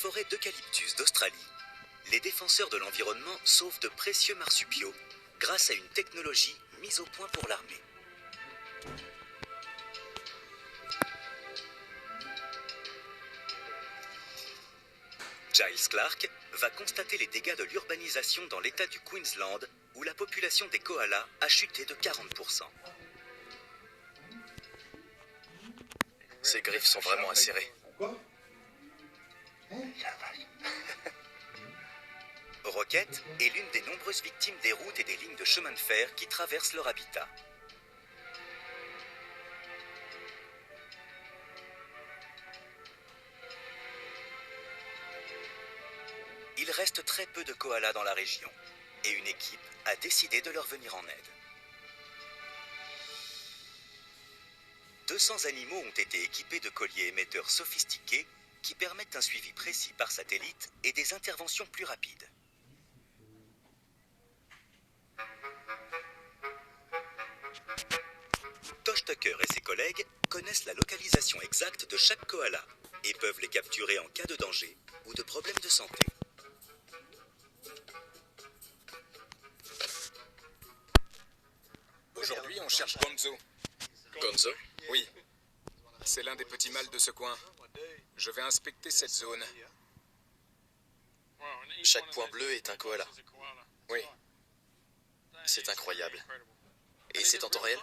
forêt d'eucalyptus d'Australie, les défenseurs de l'environnement sauvent de précieux marsupiaux grâce à une technologie mise au point pour l'armée. Giles Clark va constater les dégâts de l'urbanisation dans l'état du Queensland, où la population des koalas a chuté de 40%. Ses griffes sont vraiment acérées. Rocket est l'une des nombreuses victimes des routes et des lignes de chemin de fer qui traversent leur habitat. Il reste très peu de koalas dans la région et une équipe a décidé de leur venir en aide. 200 animaux ont été équipés de colliers émetteurs sophistiqués qui permettent un suivi précis par satellite et des interventions plus rapides. Tosh Tucker et ses collègues connaissent la localisation exacte de chaque koala et peuvent les capturer en cas de danger ou de problème de santé. Aujourd'hui, on cherche Gonzo. Gonzo? Oui. C'est l'un des petits mâles de ce coin. Je vais inspecter cette zone. Chaque point bleu est un koala. Oui. C'est incroyable. Et c'est en temps réel?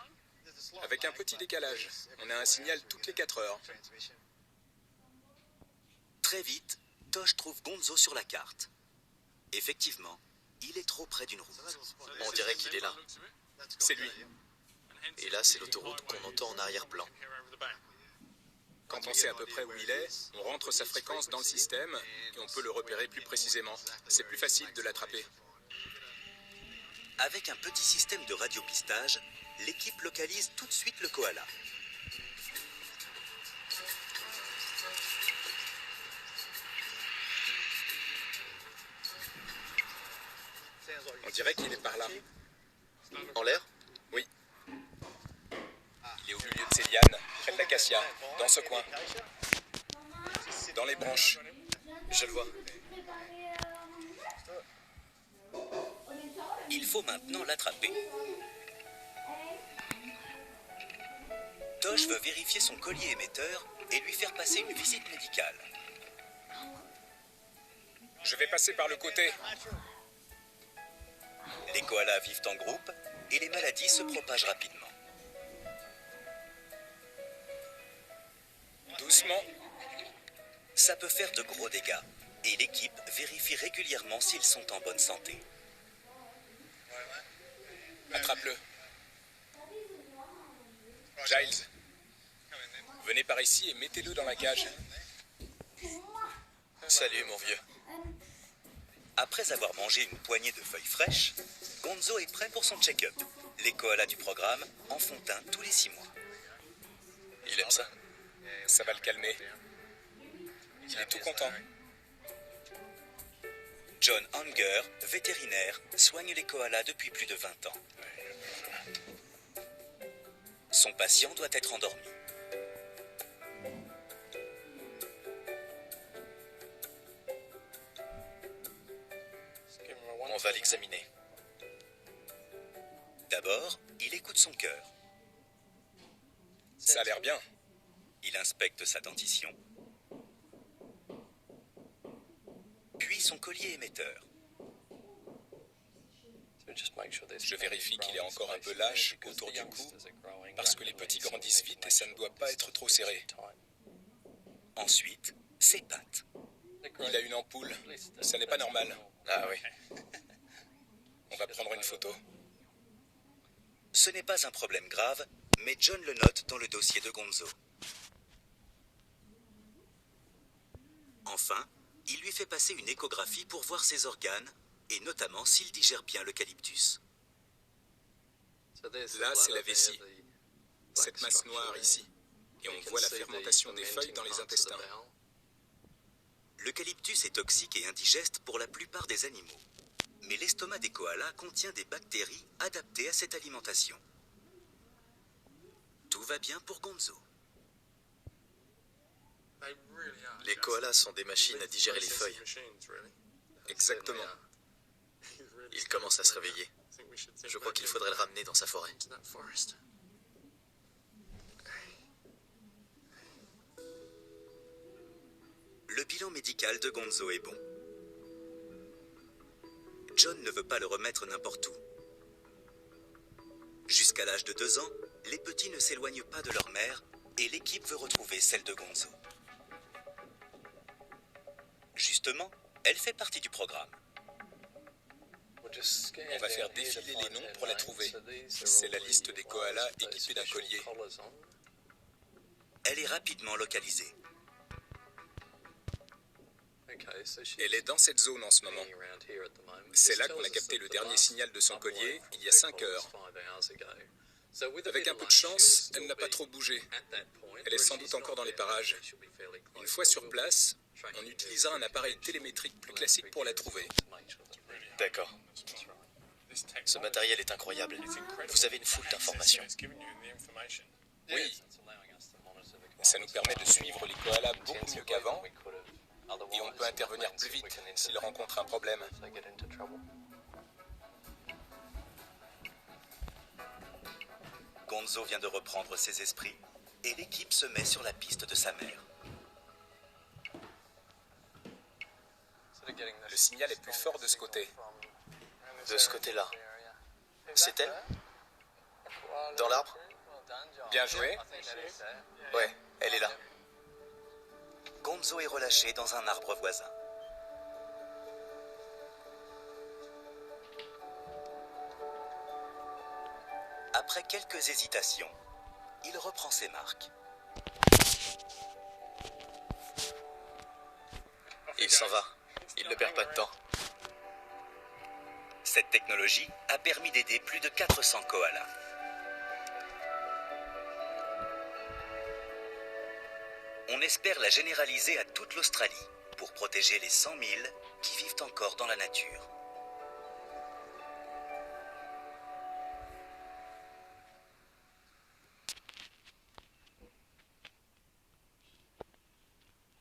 Avec un petit décalage. On a un signal toutes les 4 heures. Très vite, Tosh trouve Gonzo sur la carte. Effectivement, il est trop près d'une route. On dirait qu'il est là. C'est lui. Et là, c'est l'autoroute qu'on entend en arrière-plan. Quand on sait à peu près où il est, on rentre sa fréquence dans le système et on peut le repérer plus précisément. C'est plus facile de l'attraper. Avec un petit système de radiopistage, l'équipe localise tout de suite le koala. On dirait qu'il est par là. En l'air? Oui. Il est au milieu de ces lianes, près de l'acacia, dans ce coin. Dans les branches. Je le vois. Il faut maintenant l'attraper. Tosh veut vérifier son collier émetteur et lui faire passer une visite médicale. Je vais passer par le côté. Les koalas vivent en groupe et les maladies se propagent rapidement. Doucement. Ça peut faire de gros dégâts et l'équipe vérifie régulièrement s'ils sont en bonne santé. Attrape-le. Giles, venez par ici et mettez-le dans la cage. Salut, mon vieux. Après avoir mangé une poignée de feuilles fraîches, Gonzo est prêt pour son check-up. Les koalas du programme en font un tous les 6 mois. Il aime ça? Ça va le calmer. Il est tout content. John Hanger, vétérinaire, soigne les koalas depuis plus de 20 ans. Son patient doit être endormi. On va l'examiner. D'abord, il écoute son cœur. Ça a l'air bien. Il inspecte sa dentition. Puis son collier émetteur. Je vérifie qu'il est encore un peu lâche autour du cou, parce que les petits grandissent vite et ça ne doit pas être trop serré. Ensuite, ses pattes. Il a une ampoule. Ça n'est pas normal. Ah oui. On va prendre une photo. Ce n'est pas un problème grave, mais John le note dans le dossier de Gonzo. Enfin, il lui fait passer une échographie pour voir ses organes, et notamment s'il digère bien l'eucalyptus. Là, c'est la vessie. Cette masse noire ici. Et on voit la fermentation des feuilles dans les intestins. L'eucalyptus est toxique et indigeste pour la plupart des animaux. Mais l'estomac des koalas contient des bactéries adaptées à cette alimentation. Tout va bien pour Gonzo. Les koalas sont des machines à digérer les feuilles. Exactement. Il commence à se réveiller. Je crois qu'il faudrait le ramener dans sa forêt. Le bilan médical de Gonzo est bon. John ne veut pas le remettre n'importe où. Jusqu'à l'âge de 2 ans, les petits ne s'éloignent pas de leur mère et l'équipe veut retrouver celle de Gonzo. Justement, elle fait partie du programme. On va faire défiler les noms pour la trouver. C'est la liste des koalas équipés d'un collier. Elle est rapidement localisée. Elle est dans cette zone en ce moment. C'est là qu'on a capté le dernier signal de son collier il y a 5 heures. Avec un peu de chance, elle n'a pas trop bougé. Elle est sans doute encore dans les parages. Une fois sur place, on utilisera un appareil télémétrique plus classique pour la trouver. D'accord. Ce matériel est incroyable. Vous avez une foule d'informations. Oui, ça nous permet de suivre les koalas beaucoup mieux qu'avant et on peut intervenir plus vite s'ils rencontrent un problème. Gonzo vient de reprendre ses esprits et l'équipe se met sur la piste de sa mère. Le signal est plus fort de ce côté. De ce côté-là. C'est elle? Dans l'arbre? Bien joué. Ouais, elle est là. Gonzo est relâché dans un arbre voisin. Après quelques hésitations, il reprend ses marques. Il s'en va. Il ne perd pas de temps. Cette technologie a permis d'aider plus de 400 koalas. On espère la généraliser à toute l'Australie pour protéger les 100 000 qui vivent encore dans la nature.